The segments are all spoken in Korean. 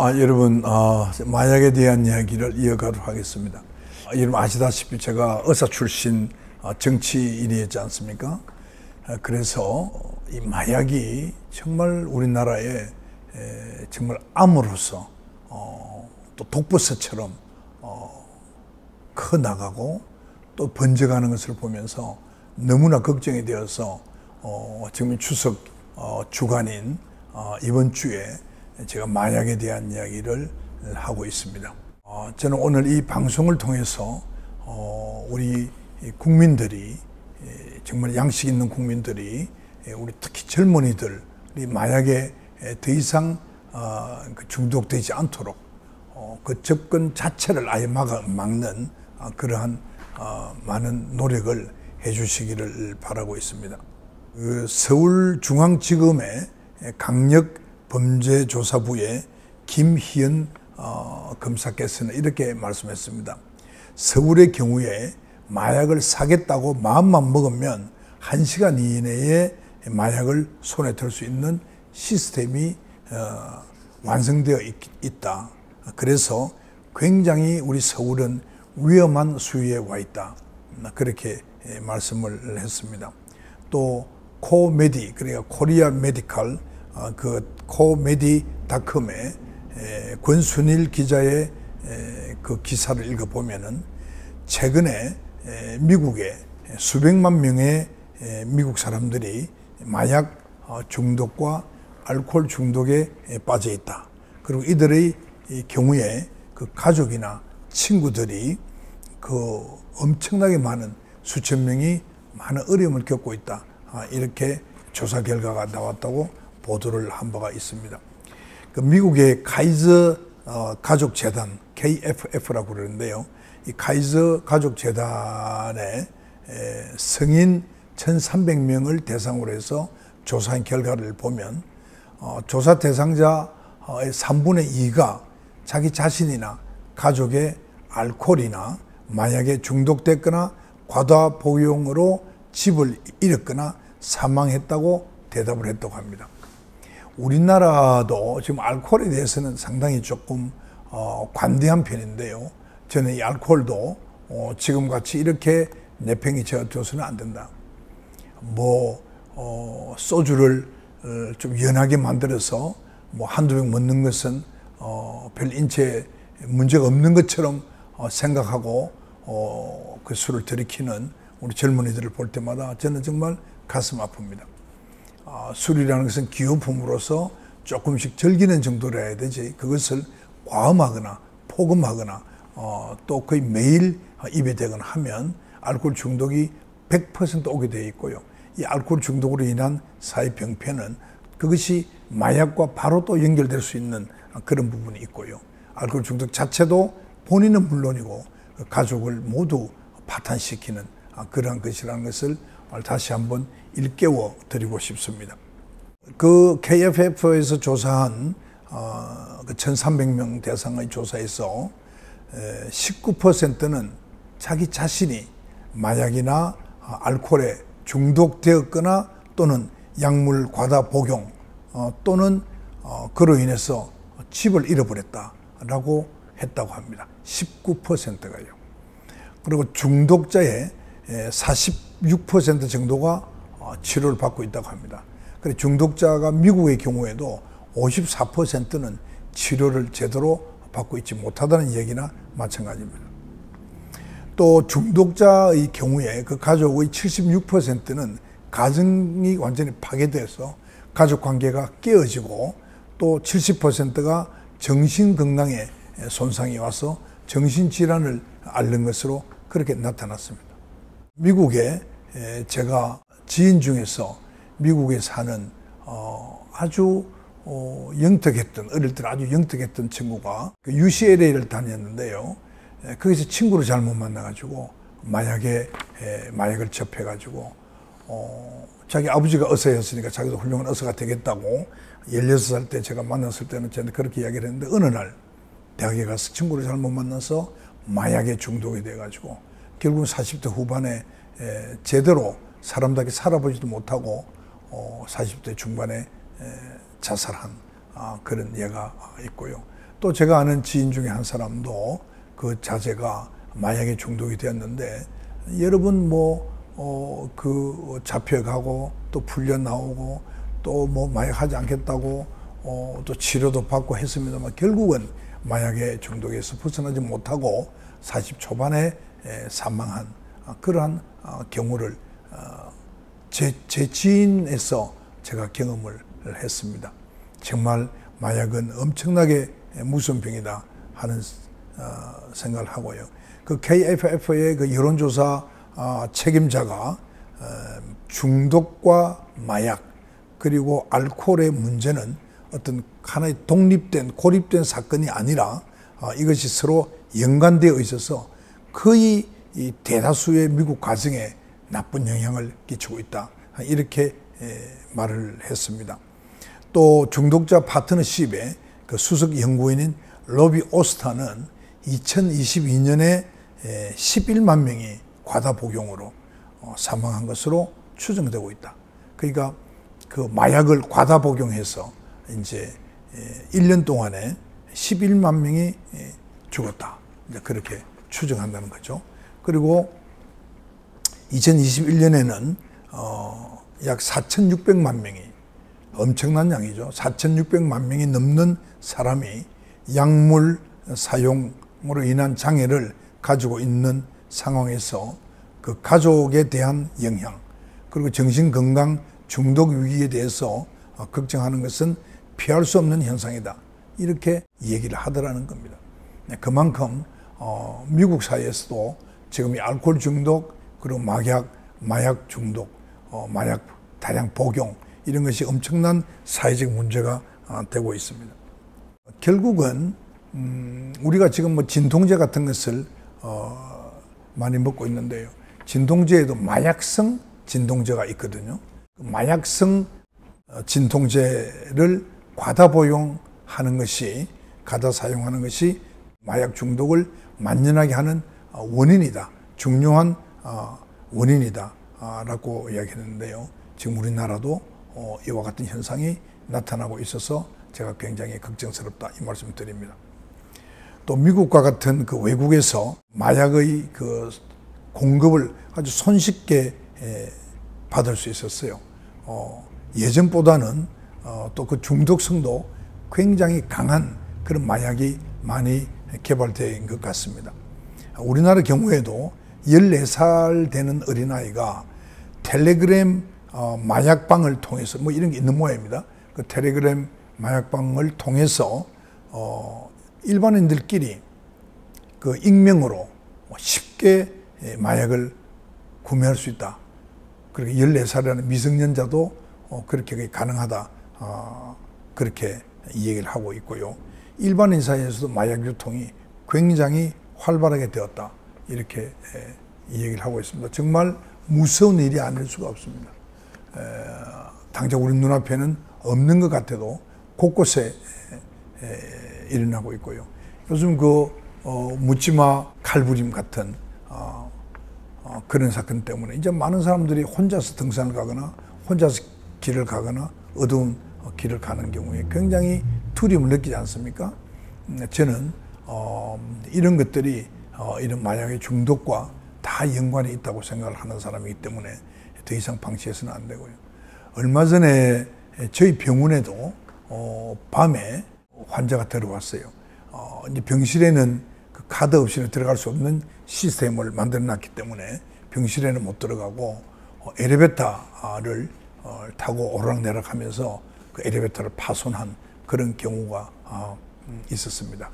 여러분, 마약에 대한 이야기를 이어가도록 하겠습니다. 여러분 아시다시피 제가 의사 출신 정치인이었지 않습니까? 그래서 이 마약이 정말 우리나라에 정말 암으로서 또 독버섯처럼 커나가고 또 번져가는 것을 보면서 너무나 걱정이 되어서 지금 추석 주간인 이번 주에 제가 마약에 대한 이야기를 하고 있습니다. 저는 오늘 이 방송을 통해서 우리 국민들이 정말 양식 있는 국민들이 우리 특히 젊은이들이 마약에 더 이상 중독되지 않도록 그 접근 자체를 아예 막는 그러한 많은 노력을 해주시기를 바라고 있습니다. 서울중앙지검의 강력범죄조사부의 김희연 검사께서는 이렇게 말씀했습니다. 서울의 경우에 마약을 사겠다고 마음만 먹으면 1시간 이내에 마약을 손에 들 수 있는 시스템이 완성되어 있다. 그래서 굉장히 우리 서울은 위험한 수위에 와 있다. 그렇게 말씀을 했습니다. 또 코메디, 그러니까 코리아 메디컬, 그 코메디닷컴의 권순일 기자의 그 기사를 읽어보면은 최근에 미국에 수백만 명의 미국 사람들이 마약 중독과 알코올 중독에 빠져 있다. 그리고 이들의 경우에 그 가족이나 친구들이 그 엄청나게 많은 수천 명이 많은 어려움을 겪고 있다. 이렇게 조사 결과가 나왔다고 보도를 한 바가 있습니다. 그 미국의 카이저 가족재단 KFF라고 그러는데요. 이 카이저 가족재단의 성인 1,300명을 대상으로 해서 조사한 결과를 보면 조사 대상자의 3분의 2가 자기 자신이나 가족의 알코올이나 마약에 중독됐거나 과다 복용으로 집을 잃었거나 사망했다고 대답을 했다고 합니다. 우리나라도 지금 알코올에 대해서는 상당히 조금 관대한 편인데요. 저는 이 알코올도 지금같이 이렇게 내팽이 채워둬서는 안 된다. 소주를 좀 연하게 만들어서 한두 병 먹는 것은 별 인체에 문제가 없는 것처럼 생각하고 그 술을 들이키는 우리 젊은이들을 볼 때마다 저는 정말 가슴 아픕니다. 술이라는 것은 기호품으로서 조금씩 즐기는 정도로 해야 되지, 그것을 과음하거나 포금하거나 또 거의 매일 입에 대거나 하면 알코올 중독이 100% 오게 되어 있고요. 이 알코올 중독으로 인한 사회 병폐는 그것이 마약과 바로 또 연결될 수 있는 그런 부분이 있고요. 알코올 중독 자체도 본인은 물론이고 가족을 모두 파탄시키는 그러한 것이라는 것을 다시 한번 일깨워 드리고 싶습니다. 그 KFF에서 조사한 그 1,300명 대상의 조사에서 19%는 자기 자신이 마약이나 알코올에 중독되었거나 또는 약물 과다 복용 또는 그로 인해서 집을 잃어버렸다라고 했다고 합니다. 19%가요. 그리고 중독자의 46% 정도가 치료를 받고 있다고 합니다. 그래서 중독자가 미국의 경우에도 54%는 치료를 제대로 받고 있지 못하다는 얘기나 마찬가지입니다. 또 중독자의 경우에 그 가족의 76%는 가정이 완전히 파괴돼서 가족 관계가 깨어지고 또 70%가 정신건강에 손상이 와서 정신질환을 앓는 것으로 그렇게 나타났습니다. 미국에 제가 지인 중에서 미국에 사는 아주 영특했던, 어릴 때 아주 영특했던 친구가 UCLA를 다녔는데요. 거기서 친구를 잘못 만나가지고 마약을 접해가지고 자기 아버지가 의사였으니까 자기도 훌륭한 의사가 되겠다고 16살 때 제가 만났을 때는 저한테 그렇게 이야기를 했는데 어느 날 대학에 가서 친구를 잘못 만나서 마약에 중독이 돼가지고 결국은 40대 후반에 제대로 사람답게 살아보지도 못하고 40대 중반에 자살한 그런 예가 있고요. 또 제가 아는 지인 중에 한 사람도 그 자제가 마약에 중독이 되었는데 여러 번 잡혀가고 또 풀려 나오고 또 마약하지 않겠다고 또 치료도 받고 했습니다만 결국은 마약의 중독에서 벗어나지 못하고 40 초반에 사망한 그러한 경우를 제 지인에서 제가 경험을 했습니다. 정말 마약은 엄청나게 무서운 병이다 하는 생각을 하고요. 그 KFF의 그 여론조사 책임자가 중독과 마약 그리고 알코올의 문제는 어떤 하나의 독립된 고립된 사건이 아니라 이것이 서로 연관되어 있어서 거의 이 대다수의 미국 가정에 나쁜 영향을 끼치고 있다 이렇게 말을 했습니다. 또 중독자 파트너십의 그 수석 연구인인 로비 오스타는 2022년에 11만 명이 과다 복용으로 사망한 것으로 추정되고 있다. 그러니까 그 마약을 과다 복용해서 이제 1년 동안에 11만 명이 죽었다. 이제 그렇게 추정한다는 거죠. 그리고 2021년에는 약 4,600만 명이 엄청난 양이죠. 4,600만 명이 넘는 사람이 약물 사용으로 인한 장애를 가지고 있는 상황에서 그 가족에 대한 영향 그리고 정신건강 중독 위기에 대해서 걱정하는 것은 피할 수 없는 현상이다. 이렇게 얘기를 하더라는 겁니다. 그만큼 미국 사회에서도 지금 이 알코올 중독 그리고 마약 중독, 마약 다량 복용 이런 것이 엄청난 사회적 문제가 되고 있습니다. 결국은 우리가 지금 진통제 같은 것을 많이 먹고 있는데요. 진통제에도 마약성 진통제가 있거든요. 마약성 진통제를 과다 복용하는 것이 과다 사용하는 것이 마약 중독을 만연하게 하는 원인이다. 중요한 원인이다 라고 이야기했는데요. 지금 우리나라도 이와 같은 현상이 나타나고 있어서 제가 굉장히 걱정스럽다 이 말씀을 드립니다. 또 미국과 같은 그 외국에서 마약의 그 공급을 아주 손쉽게 받을 수 있었어요. 예전보다는 또 그 중독성도 굉장히 강한 그런 마약이 많이 개발된 것 같습니다. 우리나라 경우에도 14살 되는 어린아이가 텔레그램 마약방을 통해서 이런 게 있는 모양입니다. 그 텔레그램 마약방을 통해서 일반인들끼리 그 익명으로 쉽게 마약을 구매할 수 있다. 그리고 14살이라는 미성년자도 그렇게 가능하다. 그렇게 얘기를 하고 있고요. 일반인 사이에서도 마약 유통이 굉장히 활발하게 되었다. 이렇게 얘기를 하고 있습니다. 정말 무서운 일이 아닐 수가 없습니다. 당장 우리 눈앞에는 없는 것 같아도 곳곳에 일어나고 있고요. 요즘 묻지마 칼부림 같은 그런 사건 때문에 이제 많은 사람들이 혼자서 등산을 가거나 혼자서 길을 가거나 어두운 길을 가는 경우에 굉장히 두려움을 느끼지 않습니까? 저는 이런 것들이 이런 마약의 중독과 다 연관이 있다고 생각을 하는 사람이기 때문에 더 이상 방치해서는 안 되고요. 얼마 전에 저희 병원에도 밤에 환자가 들어왔어요. 이제 병실에는 그 카드 없이는 들어갈 수 없는 시스템을 만들어 놨기 때문에 병실에는 못 들어가고 엘리베이터를 타고 오르락내리락 하면서 그 엘리베이터를 파손한 그런 경우가 있었습니다.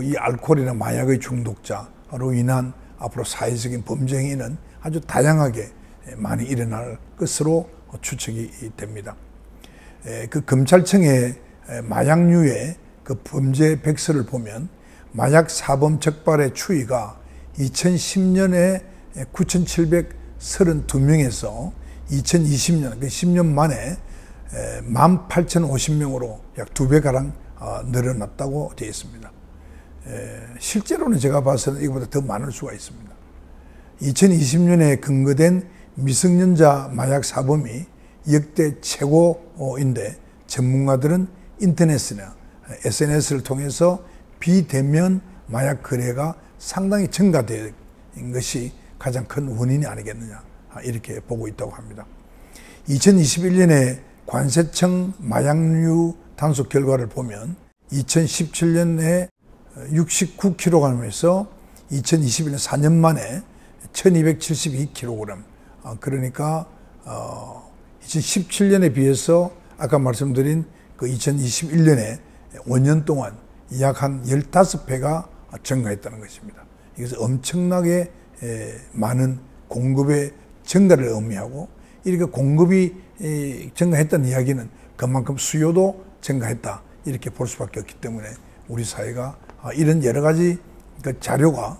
이 알코올이나 마약의 중독자로 인한 앞으로 사회적인 범죄 행위는 아주 다양하게 많이 일어날 것으로 추측이 됩니다. 그 검찰청의 마약류의 그 범죄 백서를 보면 마약 사범 적발의 추이가 2010년에 9,732명에서 2020년, 그 10년 만에 18,050명으로 약 2배가량 늘어났다고 되어 있습니다. 실제로는 제가 봐서는 이거보다 더 많을 수가 있습니다. 2020년에 근거된 미성년자 마약 사범이 역대 최고인데 전문가들은 인터넷이나 SNS를 통해서 비대면 마약 거래가 상당히 증가된 것이 가장 큰 원인이 아니겠느냐, 이렇게 보고 있다고 합니다. 2021년에 관세청 마약류 단속 결과를 보면 2017년에 69kg에서 2021년 4년 만에 1272kg, 그러니까 2017년에 비해서 아까 말씀드린 그 2021년에 5년 동안 약 한 15배가 증가했다는 것입니다. 이것은 엄청나게 많은 공급의 증가를 의미하고, 이렇게 공급이 증가했다는 이야기는 그만큼 수요도 증가했다, 이렇게 볼 수밖에 없기 때문에 우리 사회가 이런 여러 가지 그 자료가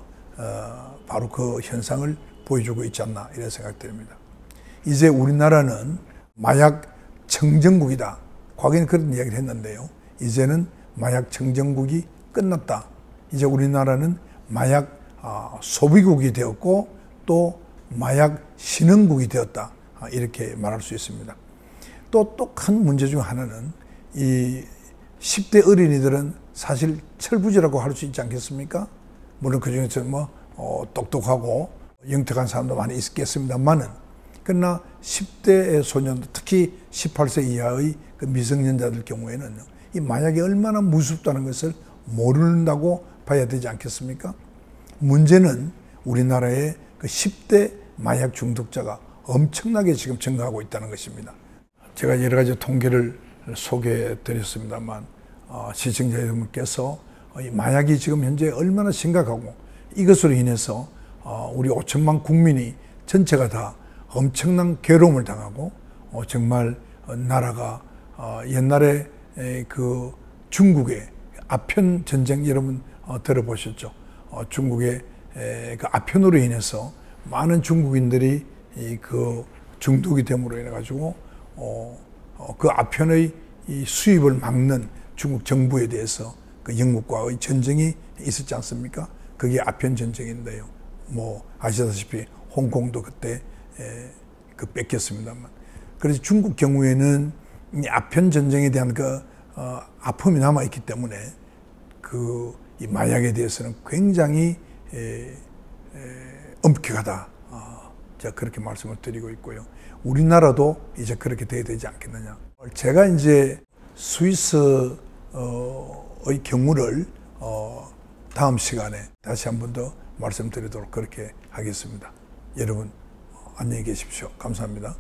바로 그 현상을 보여주고 있지 않나, 이런 생각이 듭니다. 이제 우리나라는 마약 청정국이다. 과거에는 그런 이야기를 했는데요. 이제는 마약 청정국이 끝났다. 이제 우리나라는 마약 소비국이 되었고 또 마약 신흥국이 되었다, 이렇게 말할 수 있습니다. 또 한 문제 중 하나는 이 10대 어린이들은 사실 철부지라고 할 수 있지 않겠습니까? 물론 그 중에서 똑똑하고 영특한 사람도 많이 있겠습니다만은, 그러나 10대 소년들, 특히 18세 이하의 그 미성년자들 경우에는 이 마약이 얼마나 무섭다는 것을 모른다고 봐야 되지 않겠습니까? 문제는 우리나라의 그 10대 마약 중독자가 엄청나게 지금 증가하고 있다는 것입니다. 제가 여러 가지 통계를 소개해 드렸습니다만, 시청자 여러분께서 이 마약이 지금 현재 얼마나 심각하고, 이것으로 인해서 우리 5천만 국민이 전체가 다 엄청난 괴로움을 당하고, 정말 나라가 옛날에 그 중국의 아편 전쟁, 여러분 들어보셨죠? 중국의 그 아편으로 인해서 많은 중국인들이 그 중독이 됨으로 인해 가지고 그 아편의 이 수입을 막는 중국 정부에 대해서 그 영국과의 전쟁이 있었지 않습니까? 그게 아편 전쟁인데요. 뭐 아시다시피 홍콩도 그때 그 뺏겼습니다만, 그래서 중국 경우에는 이 아편 전쟁에 대한 그 아픔이 남아 있기 때문에 이 마약에 대해서는 굉장히 엄격하다, 제가 그렇게 말씀을 드리고 있고요. 우리나라도 이제 그렇게 돼야 되지 않겠느냐. 제가 이제 스위스의 경우를 다음 시간에 다시 한 번 더 말씀드리도록 그렇게 하겠습니다. 여러분 안녕히 계십시오. 감사합니다.